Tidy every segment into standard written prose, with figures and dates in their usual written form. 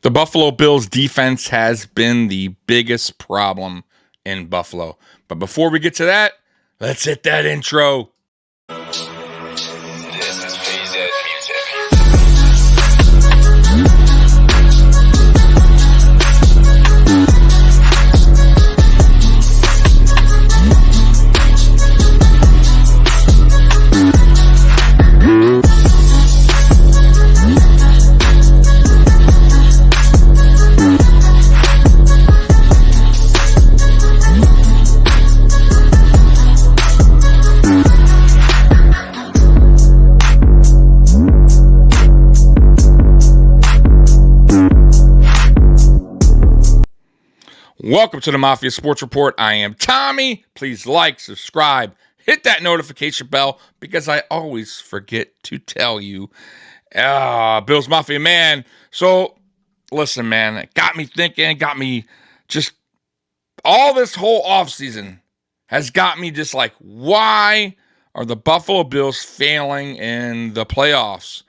The Buffalo Bills defense has been the biggest problem in Buffalo. But before we get to that, let's hit that intro. This is PZ Music. Welcome to the Mafia Sports Report. I am Tommy. Please like, subscribe, hit that notification bell because I always forget to tell you. Bills Mafia, man. So, listen, man, it got me thinking, got me just all this whole offseason has got me just like, why are the Buffalo Bills failing in the playoffs?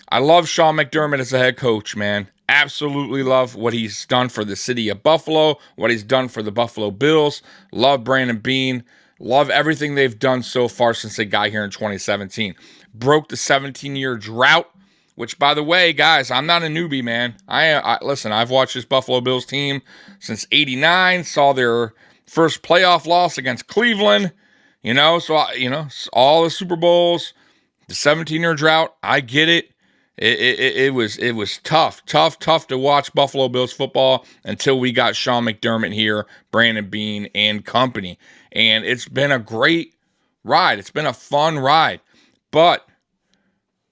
I love Sean McDermott as a head coach, man. Absolutely love what he's done for the city of Buffalo, what he's done for the Buffalo Bills. Love Brandon Beane. Love everything they've done so far since they got here in 2017. Broke the 17-year drought, which, by the way, guys, I'm not a newbie, man. Listen, I've watched this Buffalo Bills team since '89, saw their first playoff loss against Cleveland, so all the Super Bowls, the 17-year drought, I get it. It was tough to watch Buffalo Bills football until we got Sean McDermott here, Brandon Beane, and company. And it's been a great ride. It's been a fun ride. But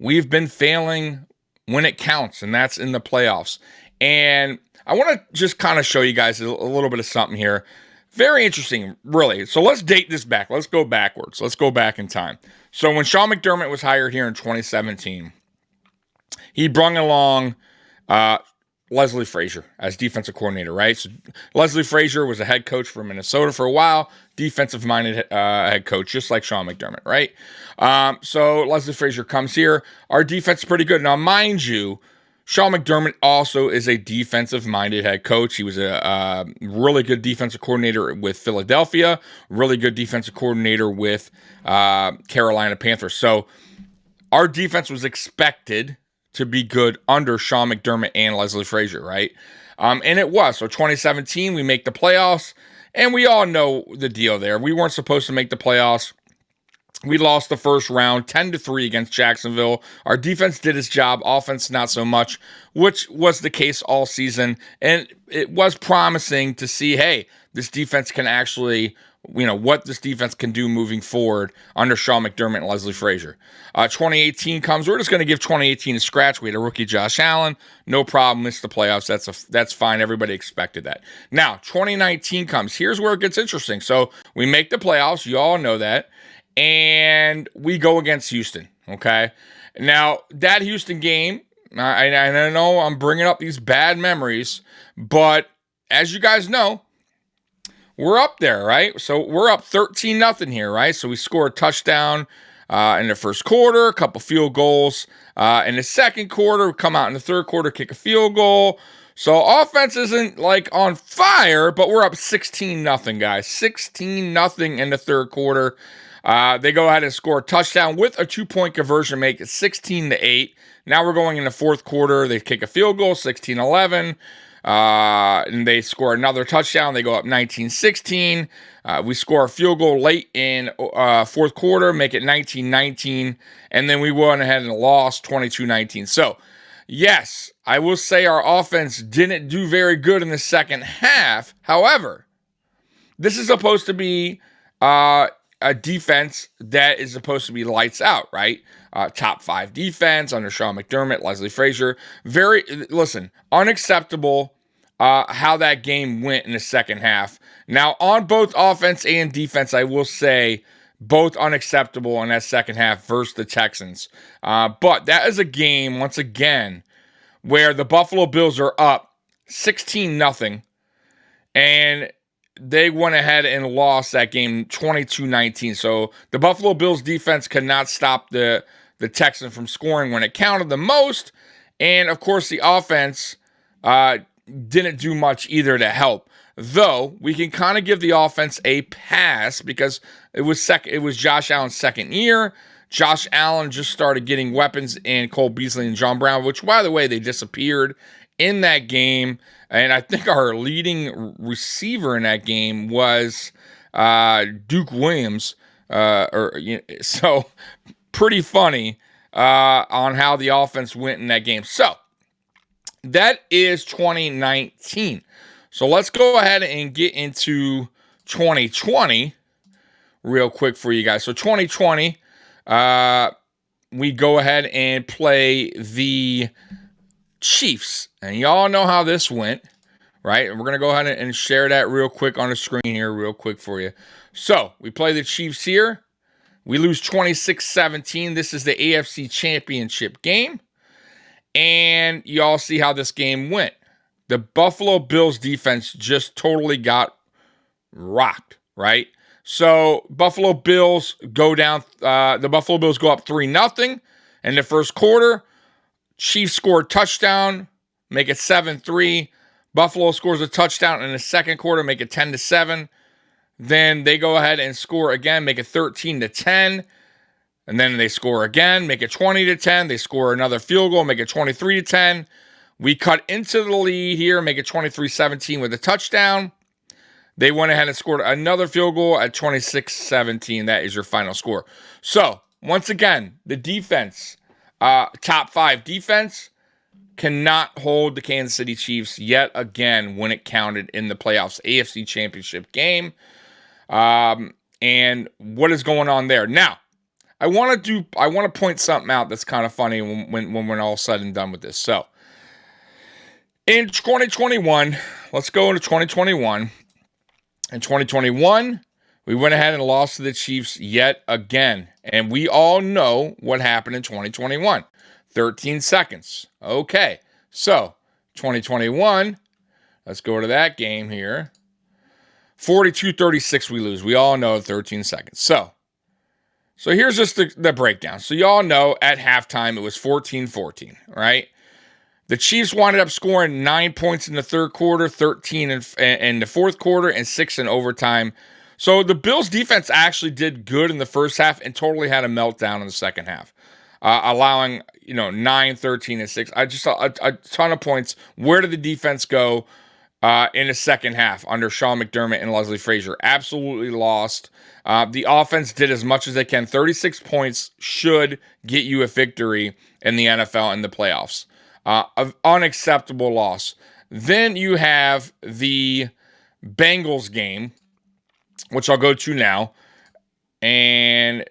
we've been failing when it counts, and that's in the playoffs. And I want to just kind of show you guys a little bit of something here. Very interesting, really. So let's date this back. Let's go backwards. Let's go back in time. So when Sean McDermott was hired here in 2017, he brought along Leslie Frazier as defensive coordinator, right? So Leslie Frazier was a head coach for Minnesota for a while, defensive-minded head coach, just like Sean McDermott, right? So Leslie Frazier comes here. Our defense is pretty good. Now, mind you, Sean McDermott also is a defensive-minded head coach. He was a really good defensive coordinator with Philadelphia, really good defensive coordinator with Carolina Panthers. So our defense was expected to be good under Sean McDermott and Leslie Frazier, right? And it was. So 2017, we make the playoffs, and we all know the deal there. We weren't supposed to make the playoffs. We lost the first round 10-3 against Jacksonville. Our defense did its job, offense not so much, which was the case all season. And it was promising to see, hey, this defense can actually, what this defense can do moving forward under Sean McDermott and Leslie Frazier. 2018 comes. We're just going to give 2018 a scratch. We had a rookie, Josh Allen. No problem. Missed the playoffs. That's fine. Everybody expected that. Now, 2019 comes. Here's where it gets interesting. So we make the playoffs. You all know that. And we go against Houston, okay? Now, that Houston game, I know I'm bringing up these bad memories, but as you guys know, we're up there, right? So we're up 13-0 here, right? So we score a touchdown in the first quarter, a couple field goals. In the second quarter, we come out in the third quarter, kick a field goal. So offense isn't like on fire, but we're up 16-0, guys. 16-0 in the third quarter. They go ahead and score a touchdown with a 2-point conversion, make it 16-8. Now we're going in the fourth quarter. They kick a field goal, 16-11. And they score another touchdown. They go up 19-16. We score a field goal late in fourth quarter, make it 19-19. And then we went ahead and lost 22-19. So, yes, I will say our offense didn't do very good in the second half. However, this is supposed to be a defense that is supposed to be lights out, right? Top 5 defense under Sean McDermott, Leslie Frazier. Unacceptable how that game went in the second half. Now, on both offense and defense, I will say both unacceptable in that second half versus the Texans. But that is a game, once again, where the Buffalo Bills are up 16-0, and they went ahead and lost that game 22-19. So the Buffalo Bills defense could not stop the Texans from scoring when it counted the most. And, of course, the offense didn't do much either to help. Though we can kind of give the offense a pass because it was Josh Allen's second year. Josh Allen just started getting weapons in Cole Beasley and John Brown, which, by the way, they disappeared in that game. And I think our leading receiver in that game was Duke Williams. So pretty funny on how the offense went in that game. So that is 2019. So let's go ahead and get into 2020 real quick for you guys. So 2020, we go ahead and play the Chiefs. And y'all know how this went, right? And we're going to go ahead and share that real quick on the screen here real quick for you. So we play the Chiefs here. We lose 26-17. This is the AFC Championship game. And y'all see how this game went. The Buffalo Bills defense just totally got rocked, right? So Buffalo Bills go down. The Buffalo Bills go up 3-0 in the first quarter. Chiefs score a touchdown, make it 7-3. Buffalo scores a touchdown in the second quarter, make it 10-7. Then they go ahead and score again, make it 13-10. And then they score again, make it 20-10. They score another field goal, make it 23-10. We cut into the lead here, make it 23-17 with a touchdown. They went ahead and scored another field goal at 26-17. That is your final score. So, once again, the defense, top 5 defense, cannot hold the Kansas City Chiefs yet again when it counted in the playoffs, AFC Championship game. And what is going on there? Now, I want to point something out that's kind of funny when we're all said and done with this. So, in 2021, let's go into 2021. In 2021, we went ahead and lost to the Chiefs yet again. And we all know what happened in 2021. 13 seconds. Okay, so 2021, let's go to that game here. 42-36 we lose. We all know 13 seconds. So here's just the breakdown. So y'all know at halftime it was 14-14, right? The Chiefs wound up scoring 9 points in the third quarter, 13 in the fourth quarter, and 6 in overtime. So the Bills' defense actually did good in the first half and totally had a meltdown in the second half, allowing 9, 13, and 6. I just saw a ton of points. Where did the defense go in the second half under Sean McDermott and Leslie Frazier? Absolutely lost. The offense did as much as they can. 36 points should get you a victory in the NFL in the playoffs. Unacceptable loss. Then you have the Bengals game, which I'll go to now. And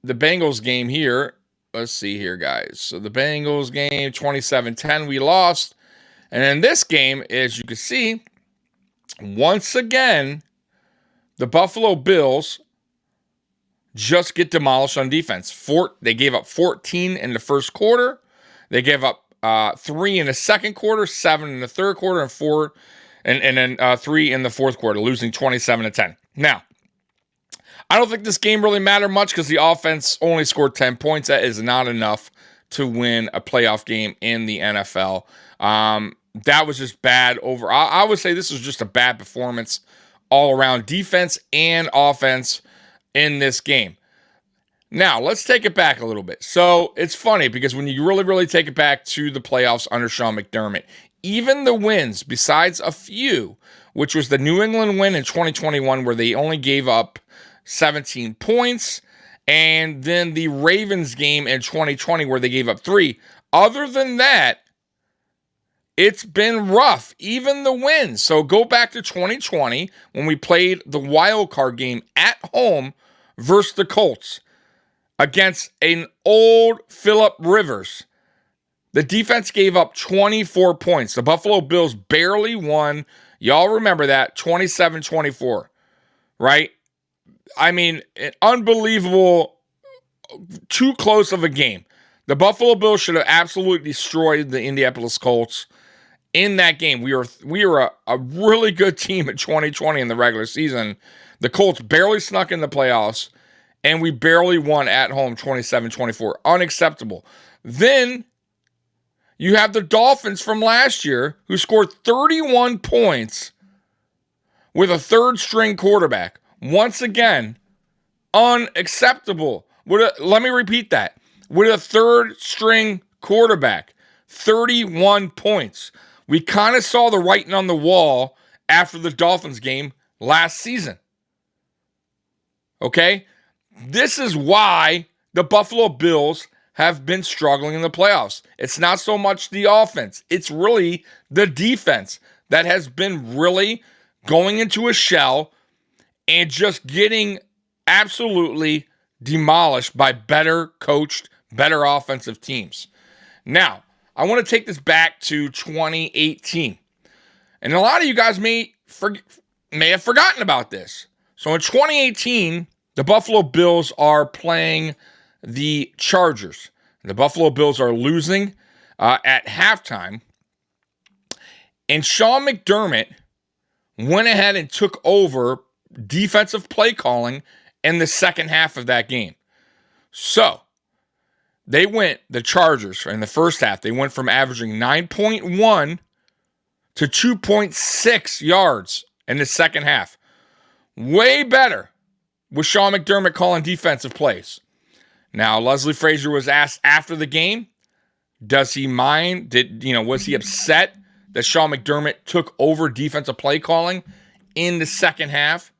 the Bengals game here, let's see here, guys. So the Bengals game, 27-10, we lost. And then this game, as you can see, once again, the Buffalo Bills just get demolished on defense. They gave up 14 in the first quarter. They gave up 3 in the second quarter, 7 in the third quarter, and 4, and then 3 in the fourth quarter, losing 27-10. Now, I don't think this game really mattered much because the offense only scored 10 points. That is not enough to win a playoff game in the NFL. That was just bad over. I would say this was just a bad performance all around, defense and offense in this game. Now, let's take it back a little bit. So, it's funny because when you really, really take it back to the playoffs under Sean McDermott, even the wins, besides a few, which was the New England win in 2021 where they only gave up 17 points, and then the Ravens game in 2020 where they gave up 3. Other than that, it's been rough, even the wins. So, go back to 2020 when we played the wild card game at home versus the Colts. Against an old Phillip Rivers. The defense gave up 24 points. The Buffalo Bills barely won. Y'all remember that, 27-24, right? I mean, an unbelievable, too close of a game. The Buffalo Bills should have absolutely destroyed the Indianapolis Colts in that game. We were a really good team in 2020 in the regular season. The Colts barely snuck in the playoffs. And we barely won at home 27-24. Unacceptable. Then You have the Dolphins from last year who scored 31 points with a third-string quarterback. Once again, unacceptable. Let me repeat that. With a third-string quarterback, 31 points. We kind of saw the writing on the wall after the Dolphins game last season. Okay? This is why the Buffalo Bills have been struggling in the playoffs. It's not so much the offense. It's really the defense that has been really going into a shell and just getting absolutely demolished by better coached, better offensive teams. Now, I want to take this back to 2018. And a lot of you guys may have forgotten about this. So in 2018, the Buffalo Bills are playing the Chargers. The Buffalo Bills are losing at halftime. And Sean McDermott went ahead and took over defensive play calling in the second half of that game. So, the Chargers, in the first half, they went from averaging 9.1 to 2.6 yards in the second half. Way better with Sean McDermott calling defensive plays. Now, Leslie Frazier was asked after the game, does he mind? Was he upset that Sean McDermott took over defensive play calling in the second half?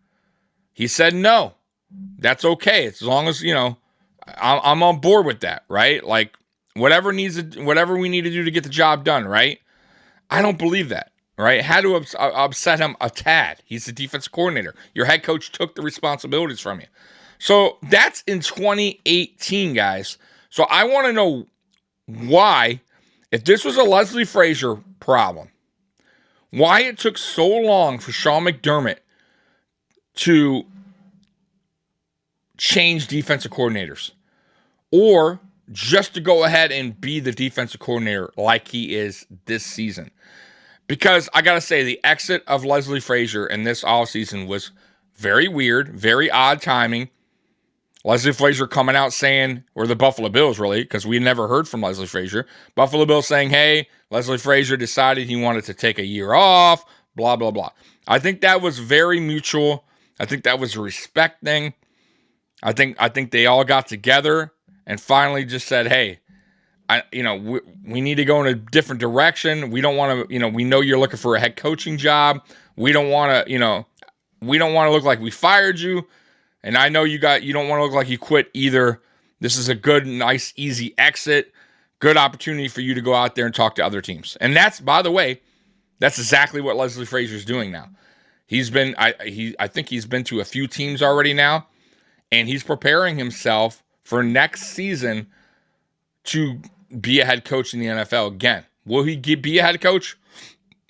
He said no. That's okay. As long as, I'm on board with that, right? Like, whatever we need to do to get the job done, right? I don't believe that, right? Had to upset him a tad. He's the defensive coordinator. Your head coach took the responsibilities from you. So that's in 2018, guys. So I want to know why, if this was a Leslie Frazier problem, why it took so long for Sean McDermott to change defensive coordinators, or just to go ahead and be the defensive coordinator like he is this season. Because I got to say, the exit of Leslie Frazier in this offseason was very weird, very odd timing. Leslie Frazier coming out saying, or the Buffalo Bills really, because we never heard from Leslie Frazier. Buffalo Bills saying, hey, Leslie Frazier decided he wanted to take a year off, blah, blah, blah. I think that was very mutual. I think that was a respect thing. I think they all got together and finally just said, hey, we need to go in a different direction. We don't want to, we know you're looking for a head coaching job. We don't want to, we don't want to look like we fired you. And I know you don't want to look like you quit either. This is a good, nice, easy exit. Good opportunity for you to go out there and talk to other teams. And that's, by the way, that's exactly what Leslie Frazier's doing now. He's been, I think he's been to a few teams already now, and he's preparing himself for next season to be a head coach in the NFL again. Will he be a head coach?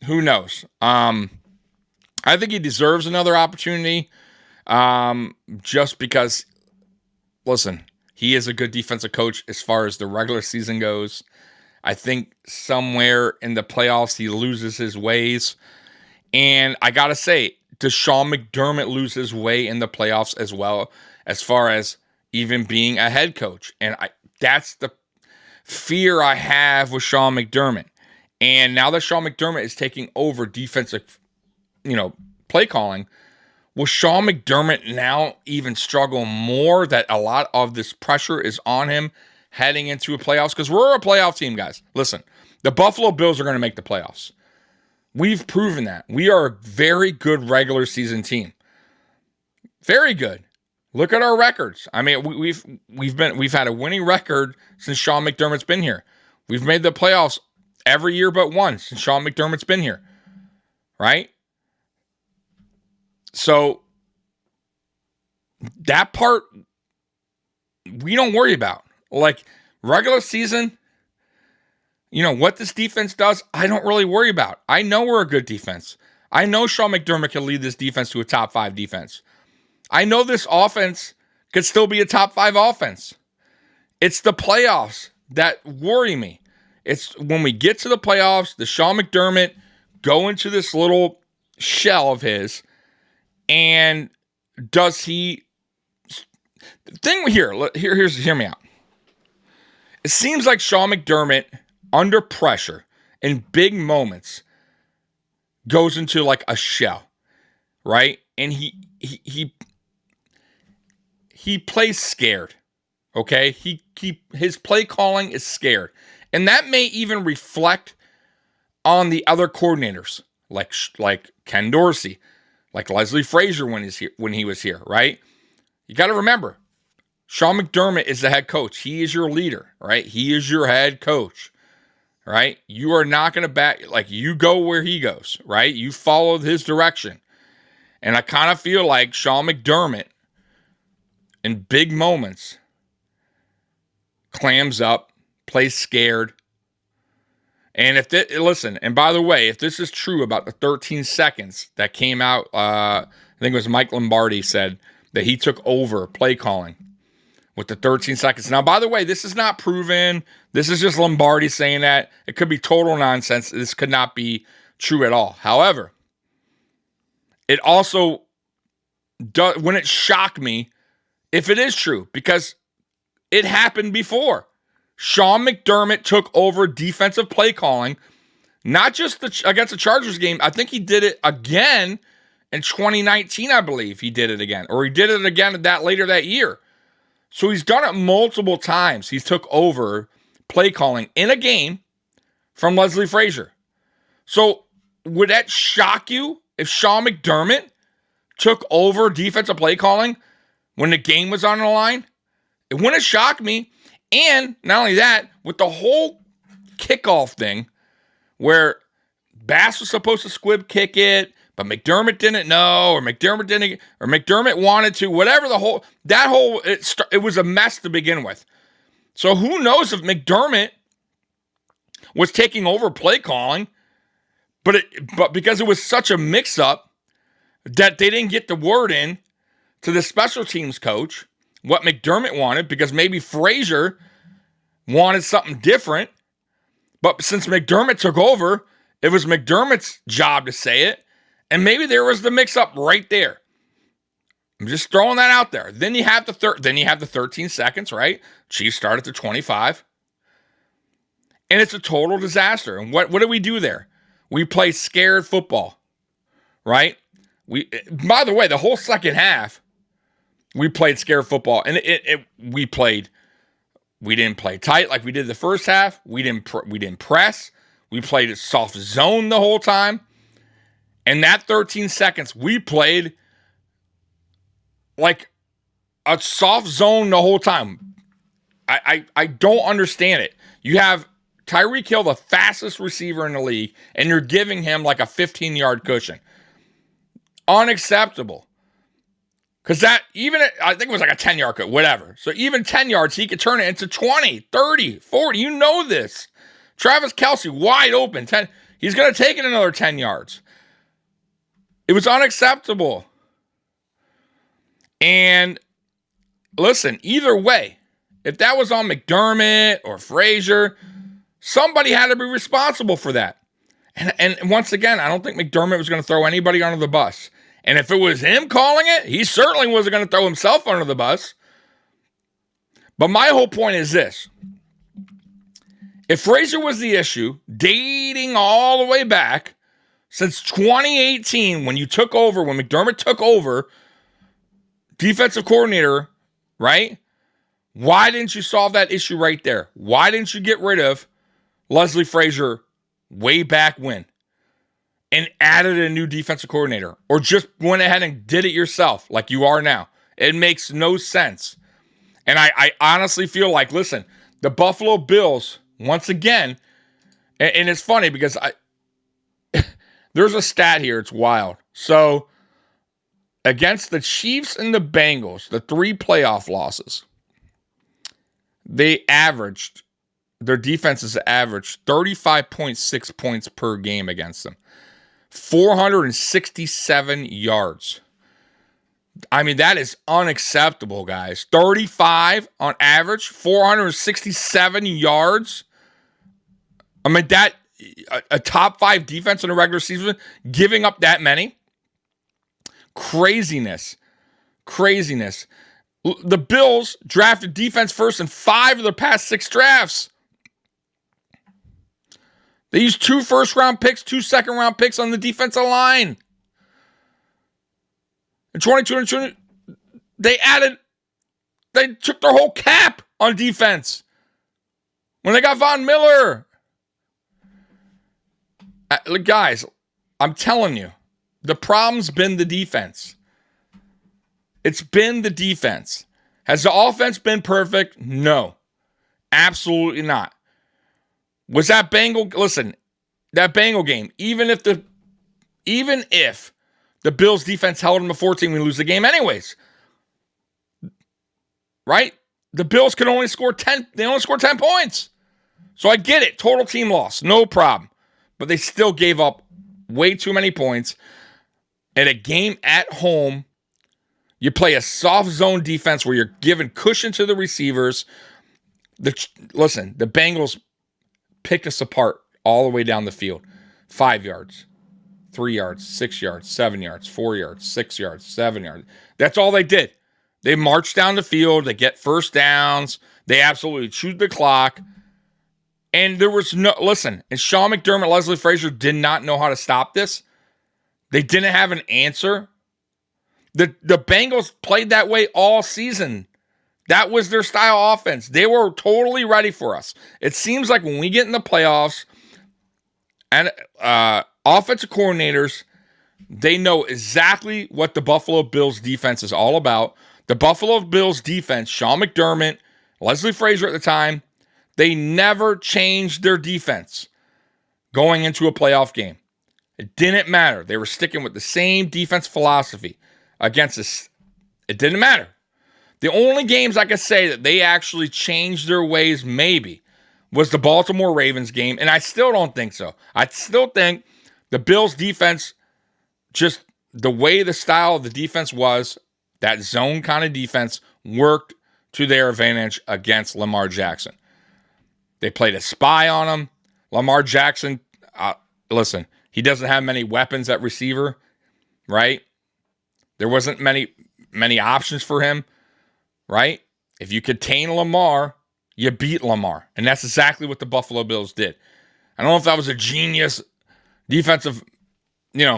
Who knows? I think he deserves another opportunity. Just because, listen, he is a good defensive coach as far as the regular season goes. I think somewhere in the playoffs he loses his ways. And I got to say, does Sean McDermott lose his way in the playoffs as well, as far as even being a head coach? And that's the fear I have with Sean McDermott. And now that Sean McDermott is taking over defensive, play calling, will Sean McDermott now even struggle more, that a lot of this pressure is on him heading into a playoffs? Because we're a playoff team, guys. Listen, the Buffalo Bills are going to make the playoffs. We've proven that. We are a very good regular season team. Very good. Look at our records. I mean, we've had a winning record since Sean McDermott's been here. We've made the playoffs every year but one since Sean McDermott's been here. Right? So that part we don't worry about. Like regular season, what this defense does, I don't really worry about. I know we're a good defense. I know Sean McDermott can lead this defense to a top 5 defense. I know this offense could still be a top 5 offense. It's the playoffs that worry me. It's when we get to the playoffs, the Sean McDermott go into this little shell of his, and does he... The thing hear me out. It seems like Sean McDermott under pressure in big moments goes into like a shell, right? And he plays scared. Okay? His play calling is scared. And that may even reflect on the other coordinators, like Ken Dorsey, like Leslie Frazier when he was here, right? You got to remember, Sean McDermott is the head coach. He is your leader, right? He is your head coach, right? You are not going to back, like, you go where he goes, right? You follow his direction. And I kind of feel like Sean McDermott, in big moments, clams up, plays scared. And listen, and by the way, if this is true about the 13 seconds that came out, I think it was Mike Lombardi said that he took over play calling with the 13 seconds. Now, by the way, this is not proven. This is just Lombardi saying that. It could be total nonsense. This could not be true at all. However, it also does, when it shocked me, if it is true, because it happened before. Sean McDermott took over defensive play calling, not just against the Chargers game. I think he did it again in 2019, I believe he did it again. Or he did it again later that year. So he's done it multiple times. He took over play calling in a game from Leslie Frazier. So would that shock you if Sean McDermott took over defensive play calling when the game was on the line? It wouldn't shock me. And not only that, with the whole kickoff thing where Bass was supposed to squib kick it, but McDermott didn't know, or McDermott wanted to, whatever it was a mess to begin with. So who knows if McDermott was taking over play calling, but because it was such a mix-up that they didn't get the word in to the special teams coach what McDermott wanted, because maybe Frazier wanted something different. But since McDermott took over, it was McDermott's job to say it. And maybe there was the mix-up right there. I'm just throwing that out there. Then you have the 13 seconds, right? Chiefs start at the 25. And it's a total disaster. And what do we do there? We play scared football, right? By the way, the whole second half, we played scared football, and we didn't play tight like we did the first half. We didn't press. We played a soft zone the whole time. And that 13 seconds, we played like a soft zone the whole time. I don't understand it. You have Tyreek Hill, the fastest receiver in the league, and you're giving him like a 15-yard cushion. Unacceptable. Because I think it was like a 10-yard cut, whatever. So even 10 yards, he could turn it into 20, 30, 40. You know this. Travis Kelce, wide open. 10. He's going to take it another 10 yards. It was unacceptable. And listen, either way, if that was on McDermott or Frazier, somebody had to be responsible for that. And once again, I don't think McDermott was going to throw anybody under the bus. And if it was him calling it, he certainly wasn't going to throw himself under the bus. But my whole point is this. If Frazier was the issue, dating all the way back since 2018, when McDermott took over defensive coordinator, right? Why didn't you solve that issue right there? Why didn't you get rid of Leslie Frazier way back when? And added a new defensive coordinator, or just went ahead and did it yourself like you are now. It makes no sense. And I honestly feel like, listen, the Buffalo Bills, once again, and it's funny because there's a stat here, it's wild. So against the Chiefs and the Bengals, the 3 playoff losses, their defenses averaged 35.6 points per game against them. 467 yards. I mean, that is unacceptable, guys. 35 on average, 467 yards. I mean, that a top 5 defense in a regular season, giving up that many. Craziness. The Bills drafted defense first in 5 of their past 6 drafts. They used 2 first-round picks, 2 second-round picks on the defensive line. In 2020, they took their whole cap on defense when they got Von Miller. Guys, I'm telling you, the problem's been the defense. It's been the defense. Has the offense been perfect? No. Absolutely not. Was that Bengal game, even if the Bills defense held them to 14, we lose the game anyways. Right? The Bills could only score 10. They only scored 10 points. So I get it. Total team loss. No problem. But they still gave up way too many points. In a game at home, you play a soft zone defense where you're giving cushion to the receivers. Listen, the Bengals picked us apart all the way down the field. 5 yards, 3 yards, 6 yards, 7 yards, 4 yards, 6 yards, 7 yards. That's all they did. They marched down the field. They get first downs. They absolutely chewed the clock. And there was and Sean McDermott, Leslie Frazier did not know how to stop this. They didn't have an answer. The Bengals played that way all season. That was their style offense. They were totally ready for us. It seems like when we get in the playoffs, and offensive coordinators, they know exactly what the Buffalo Bills defense is all about. The Buffalo Bills defense, Sean McDermott, Leslie Frazier at the time, they never changed their defense going into a playoff game. It didn't matter. They were sticking with the same defense philosophy against us. It didn't matter. The only games I could say that they actually changed their ways maybe was the Baltimore Ravens game, and I still don't think so. I still think the Bills defense, just the way the style of the defense was, that zone kind of defense worked to their advantage against Lamar Jackson. They played a spy on him. Lamar Jackson, listen, he doesn't have many weapons at receiver, right? There wasn't many options for him, right? If you contain Lamar, you beat Lamar. And that's exactly what the Buffalo Bills did. I don't know if that was a genius defensive,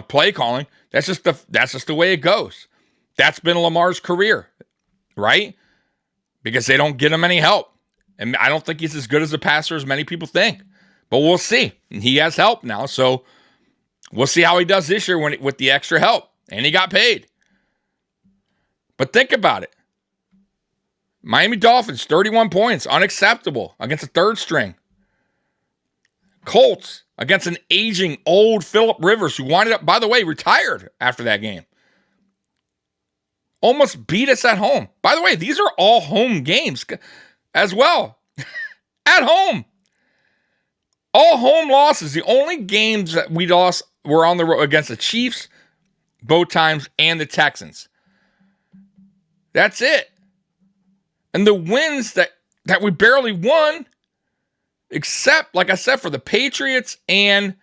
play calling. That's just the way it goes. That's been Lamar's career, right? Because they don't get him any help. And I don't think he's as good as a passer as many people think. But we'll see. He has help now, so we'll see how he does this year with the extra help. And he got paid. But think about it. Miami Dolphins, 31 points, unacceptable against a third string. Colts against an aging old Phillip Rivers, who winded up, by the way, retired after that game. Almost beat us at home. By the way, these are all home games as well. At home. All home losses. The only games that we lost were on the road against the Chiefs, both times, and the Texans. That's it. And the wins that we barely won, except, like I said, for the Patriots and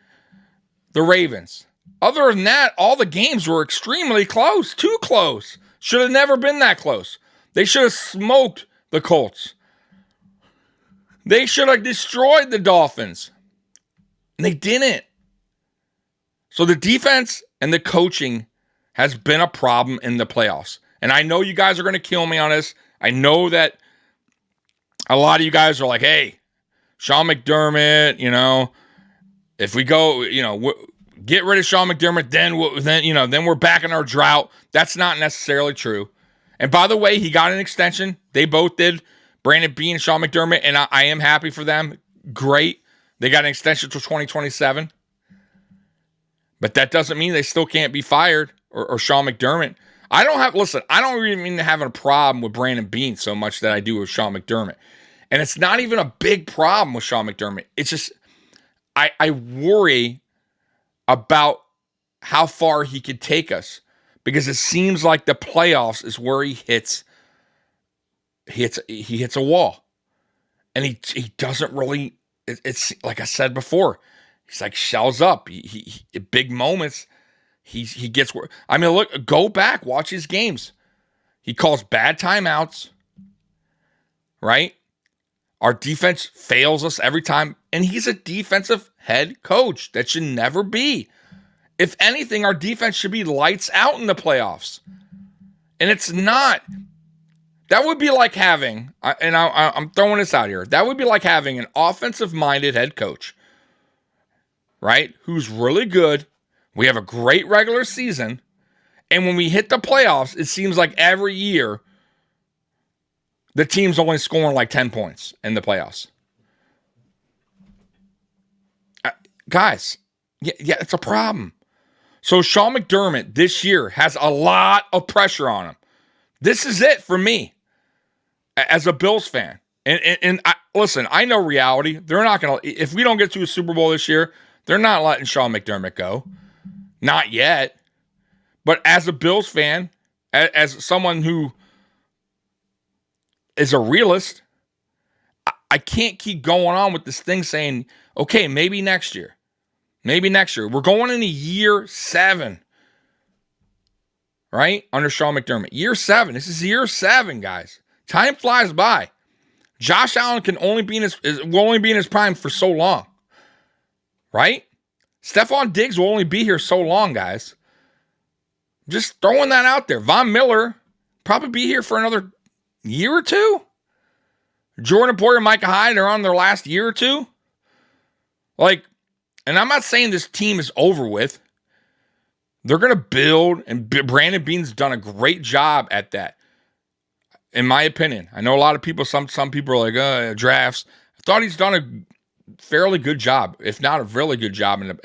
the Ravens. Other than that, all the games were extremely close. Too close. Should have never been that close. They should have smoked the Colts. They should have destroyed the Dolphins. And they didn't. So the defense and the coaching has been a problem in the playoffs. And I know you guys are going to kill me on this. I know that a lot of you guys are like, hey, Sean McDermott, if we go, get rid of Sean McDermott, then we're back in our drought. That's not necessarily true. And by the way, he got an extension. They both did. Brandon Beane and Sean McDermott, and I am happy for them. Great. They got an extension till 2027. But that doesn't mean they still can't be fired or Sean McDermott. I don't really mean to have a problem with Brandon Beane so much that I do with Sean McDermott. And it's not even a big problem with Sean McDermott. It's just, I worry about how far he could take us, because it seems like the playoffs is where he hits a wall. And he doesn't really, it's like I said before, he's like shells up. He big moments, he gets where, look, go back, watch his games. He calls bad timeouts, right? Our defense fails us every time, and he's a defensive head coach. That should never be. If anything, our defense should be lights out in the playoffs. And it's not. That would be like having, and I'm throwing this out here, that would be like having an offensive-minded head coach, right, who's really good. We have a great regular season, and when we hit the playoffs, it seems like every year the team's only scoring like 10 points in the playoffs. Guys, yeah, it's a problem. So Sean McDermott this year has a lot of pressure on him. This is it for me as a Bills fan. And listen, I know reality. They're not going to, if we don't get to a Super Bowl this year, they're not letting Sean McDermott go. Not yet. But as a Bills fan, as someone who is a realist, I can't keep going on with this thing saying, okay, maybe next year. Maybe next year. We're going into year 7. Right? Under Sean McDermott. Year 7. This is year 7, guys. Time flies by. Josh Allen can only be will only be in his prime for so long. Right? Stephon Diggs will only be here so long, guys. Just throwing that out there. Von Miller probably be here for another year or 2. Jordan Poyer and Micah Hyde are on their last year or 2. Like, and I'm not saying this team is over with. They're going to build, and Brandon Beane's done a great job at that, in my opinion. I know a lot of people, some people are like, drafts. I thought he's done a fairly good job, if not a really good job in the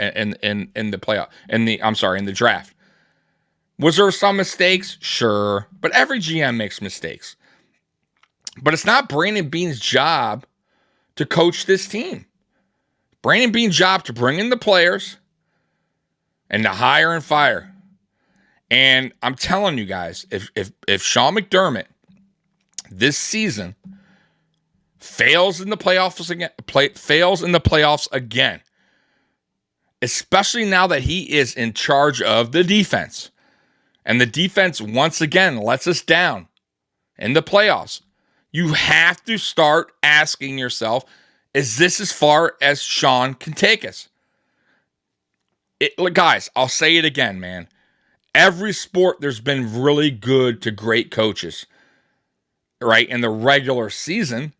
playoff, in the draft. Was there some mistakes? Sure. But every GM makes mistakes. But it's not Brandon Beane's job to coach this team. Brandon Beane's job to bring in the players and to hire and fire. And I'm telling you guys, if Sean McDermott this season fails in the playoffs again, especially now that he is in charge of the defense, and the defense once again lets us down in the playoffs, you have to start asking yourself, is this as far as Sean can take us? Look, guys, I'll say it again, man. Every sport, there's been really good to great coaches, right, in the regular season.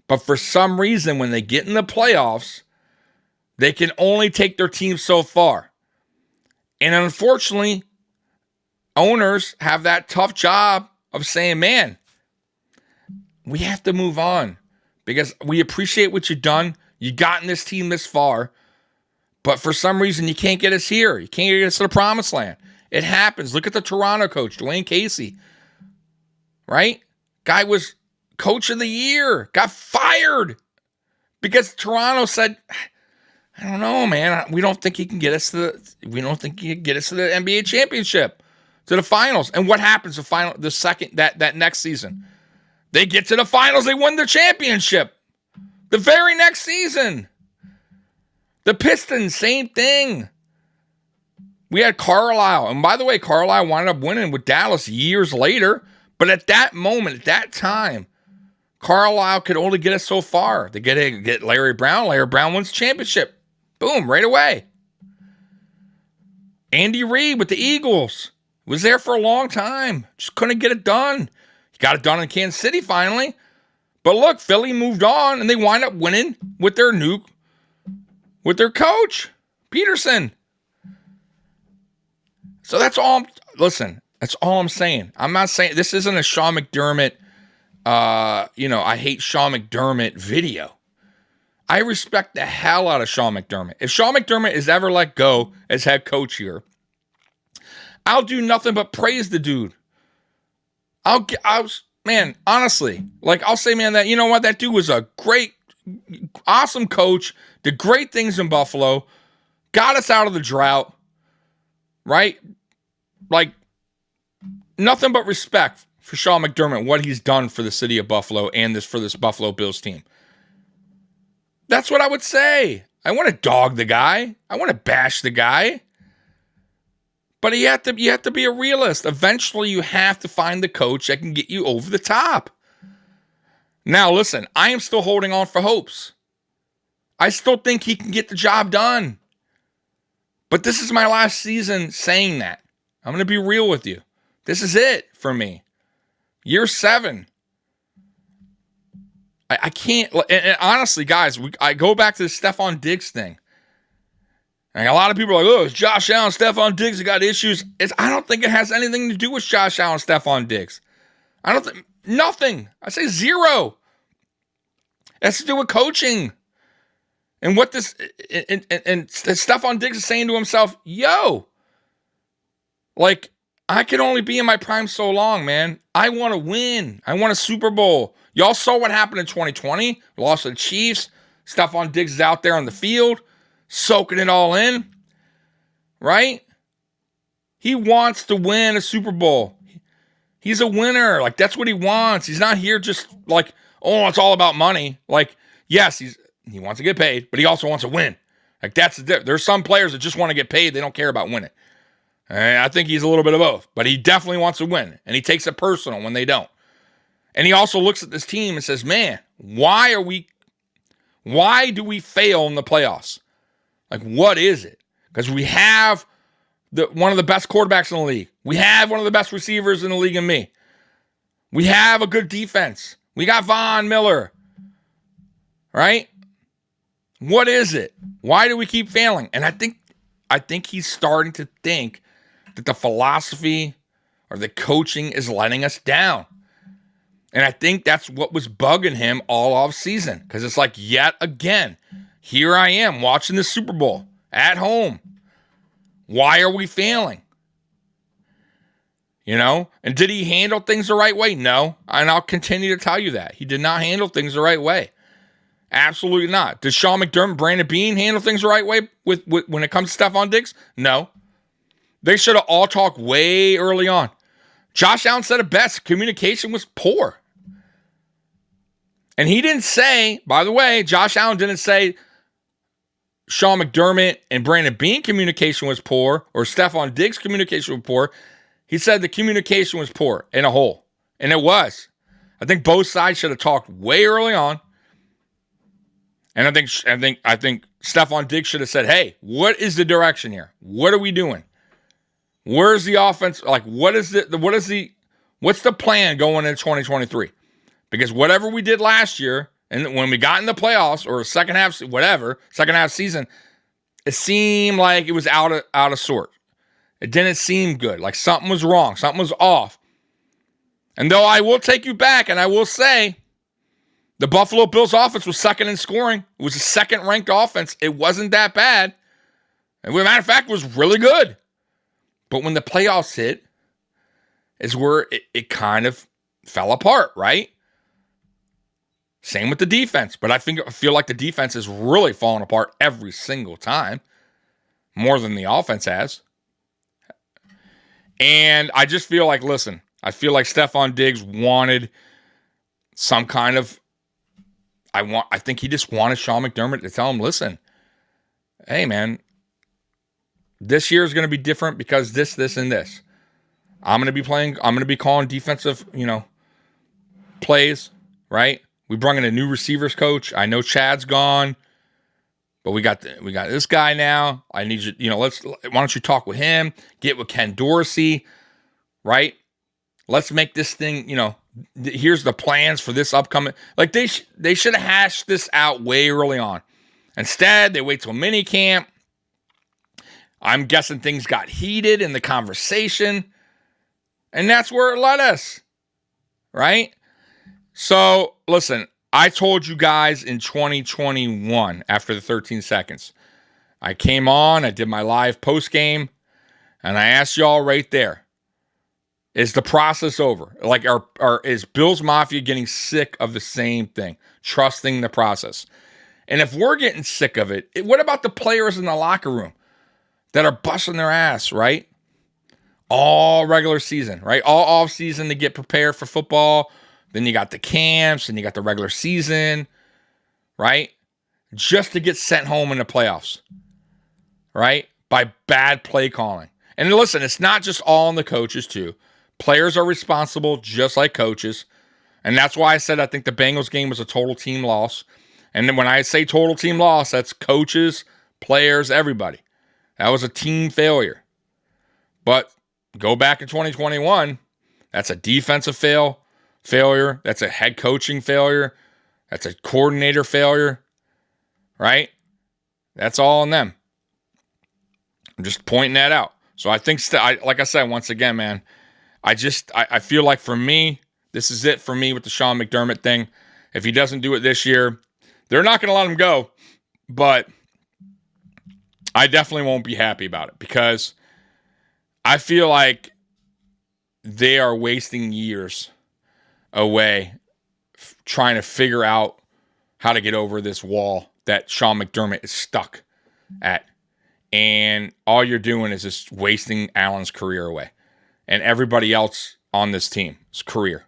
But for some reason, when they get in the playoffs, they can only take their team so far. And unfortunately, owners have that tough job of saying, man, we have to move on because we appreciate what you've done. You gotten this team this far, but for some reason, you can't get us here. You can't get us to the promised land. It happens. Look at the Toronto coach, Dwayne Casey, right? Guy was coach of the year, got fired because Toronto said, I don't know, man. We don't think he can get us to the NBA championship, to the finals. And what happens that next season? They get to the finals, they win the championship. The very next season. The Pistons, same thing. We had Carlisle. And by the way, Carlisle wound up winning with Dallas years later. But at that moment, at that time, Carlisle could only get us so far. They get Larry Brown. Larry Brown wins championship. Boom, right away. Andy Reid with the Eagles. Was there for a long time. Just couldn't get it done. He got it done in Kansas City finally. But look, Philly moved on, and they wind up winning with their coach, Peterson. So that's all. That's all I'm saying. I'm not saying this isn't a Sean McDermott, I hate Sean McDermott video. I respect the hell out of Sean McDermott. If Sean McDermott is ever let go as head coach here, I'll do nothing but praise the dude. Man, honestly, I'll say, man, that, you know what, that dude was a great, awesome coach, did great things in Buffalo, got us out of the drought, right? Nothing but respect for Sean McDermott, what he's done for the city of Buffalo and for this Buffalo Bills team. That's what I would say. I want to dog the guy. I want to bash the guy. But you have to be a realist. Eventually, you have to find the coach that can get you over the top. Now, listen, I am still holding on for hopes. I still think he can get the job done. But this is my last season saying that. I'm going to be real with you. This is it for me. Year 7. I can't. And honestly, guys, I go back to the Stephon Diggs thing. And a lot of people are like, oh, it's Josh Allen, Stephon Diggs that got issues. I don't think it has anything to do with Josh Allen, Stephon Diggs. I don't think, nothing. I say zero. It has to do with coaching. And what this, and Stephon Diggs is saying to himself, yo, like, I can only be in my prime so long, man. I want to win. I want a Super Bowl. Y'all saw what happened in 2020. Lost to the Chiefs. Stephon Diggs is out there on the field, soaking it all in. Right? He wants to win a Super Bowl. He's a winner. Like, that's what he wants. He's not here just like, oh, it's all about money. Like, yes, he wants to get paid, but he also wants to win. Like, that's the difference. There's some players that just want to get paid. They don't care about winning. And I think he's a little bit of both, but he definitely wants to win, and he takes it personal when they don't. And he also looks at this team and says, man, why do we fail in the playoffs? Like, what is it? Because we have one of the best quarterbacks in the league. We have one of the best receivers in the league in me. We have a good defense. We got Von Miller. Right? What is it? Why do we keep failing? And I think he's starting to think that the philosophy or the coaching is letting us down. And I think that's what was bugging him all off season. Because it's like, yet again, here I am watching the Super Bowl at home. Why are we failing? You know? And did he handle things the right way? No. And I'll continue to tell you that. He did not handle things the right way. Absolutely not. Did Sean McDermott, Brandon Beane handle things the right way with when it comes to Stephon Diggs? No. They should have all talked way early on. Josh Allen said it best. Communication was poor. And he didn't say, by the way, Josh Allen didn't say Sean McDermott and Brandon Beane communication was poor or Stephon Diggs communication was poor. He said the communication was poor in a whole. And it was. I think both sides should have talked way early on. And I think Stephon Diggs should have said, hey, what is the direction here? What are we doing? Where's the offense? Like, what's the plan going into 2023? Because whatever we did last year, and when we got in the playoffs or second half season, it seemed like it was out of sort. It didn't seem good. Like something was wrong. Something was off. And though I will take you back and I will say, the Buffalo Bills offense was second in scoring. It was a second-ranked offense. It wasn't that bad. And as a matter of fact, it was really good. But when the playoffs hit, is where it kind of fell apart, right? Same with the defense. But I feel like the defense is really falling apart every single time. More than the offense has. And I just feel like, listen, I feel like Stephon Diggs wanted some kind of, I think he just wanted Sean McDermott to tell him, listen, hey man, this year is going to be different because this, and this. I'm going to be calling defensive, plays, right? We brought in a new receivers coach. I know Chad's gone, but we got this guy now. I need you, why don't you talk with him? Get with Ken Dorsey, right? Let's make this thing, here's the plans for this upcoming. Like they should have hashed this out way early on. Instead, they wait till mini camp. I'm guessing things got heated in the conversation, and that's where it led us, right? So, listen, I told you guys in 2021 after the 13 seconds. I came on, I did my live post game, and I asked y'all right there, is the process over? Like, is Bills Mafia getting sick of the same thing, trusting the process? And if we're getting sick of it, what about the players in the locker room that are busting their ass, right? All regular season, right? All off season to get prepared for football. Then you got the camps and you got the regular season, right? Just to get sent home in the playoffs, right? By bad play calling. And listen, it's not just all on the coaches too. Players are responsible just like coaches. And that's why I said I think the Bengals game was a total team loss. And then when I say total team loss, that's coaches, players, everybody. That was a team failure. But go back in 2021, that's a defensive failure. That's a head coaching failure. That's a coordinator failure, right? That's all on them. I'm just pointing that out. So I think, like I said, once again, man, I feel like for me, this is it for me with the Sean McDermott thing. If he doesn't do it this year, they're not going to let him go. But I definitely won't be happy about it because I feel like they are wasting years away trying to figure out how to get over this wall that Sean McDermott is stuck at. And all you're doing is just wasting Allen's career away and everybody else on this team's career.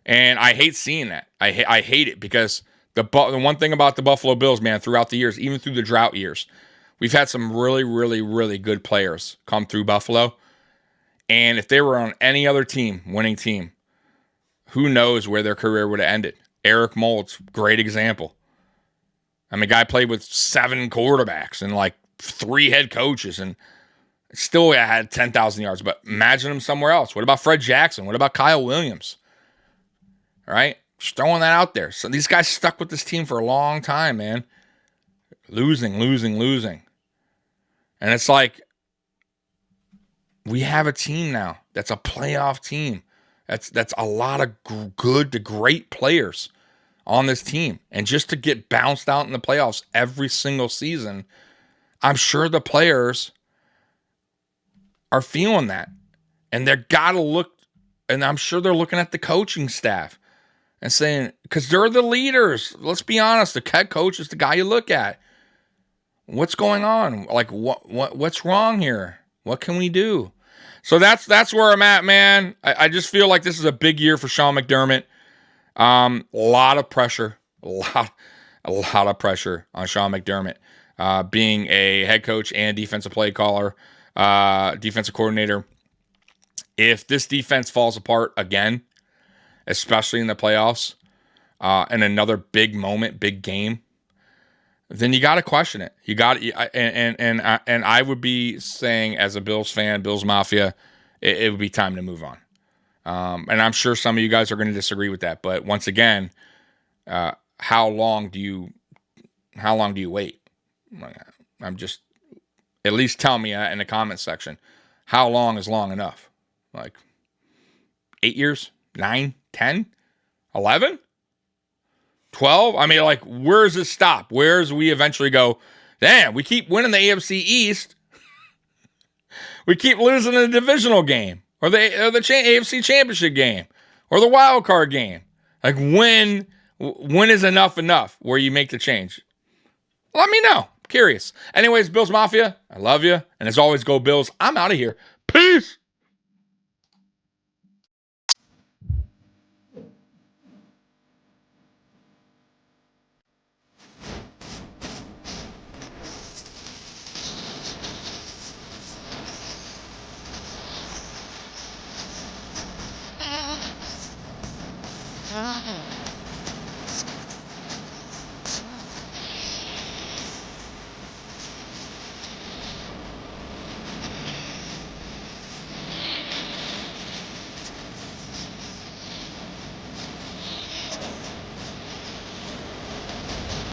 And I hate seeing that. I hate it because the one thing about the Buffalo Bills, man, throughout the years, even through the drought years, we've had some really, really, really good players come through Buffalo. And if they were on any other team, winning team, who knows where their career would have ended. Eric Moulds, great example. I mean, guy played with 7 quarterbacks and like 3 head coaches and still had 10,000 yards. But imagine him somewhere else. What about Fred Jackson? What about Kyle Williams? All right? Just throwing that out there. So these guys stuck with this team for a long time, man. Losing. And it's like, we have a team now that's a playoff team. That's a lot of good to great players on this team. And just to get bounced out in the playoffs every single season, I'm sure the players are feeling that. And they're got to look, and I'm sure they're looking at the coaching staff and saying, because they're the leaders. Let's be honest, the head coach is the guy you look at. What's going on? Like, what's wrong here? What can we do? So that's where I'm at, man. I just feel like this is a big year for Sean McDermott. A lot of pressure, a lot of pressure on Sean McDermott, being a head coach and defensive play caller, defensive coordinator. If this defense falls apart again, especially in the playoffs, in another big moment, big game, then you got to question it. You got and I would be saying, as a Bills fan, Bills Mafia, it would be time to move on. And I'm sure some of you guys are going to disagree with that. But once again, how long do you wait? I'm just, at least tell me in the comments section, how long is long enough? Like 8 years, 9, 10, 11? 12? I mean, like, where does it stop? Where does we eventually go, damn, we keep winning the AFC East. We keep losing the divisional game or the AFC Championship game or the wild card game. Like, when is enough where you make the change? Let me know. Curious. Anyways, Bills Mafia, I love you. And as always, go Bills. I'm out of here. Peace.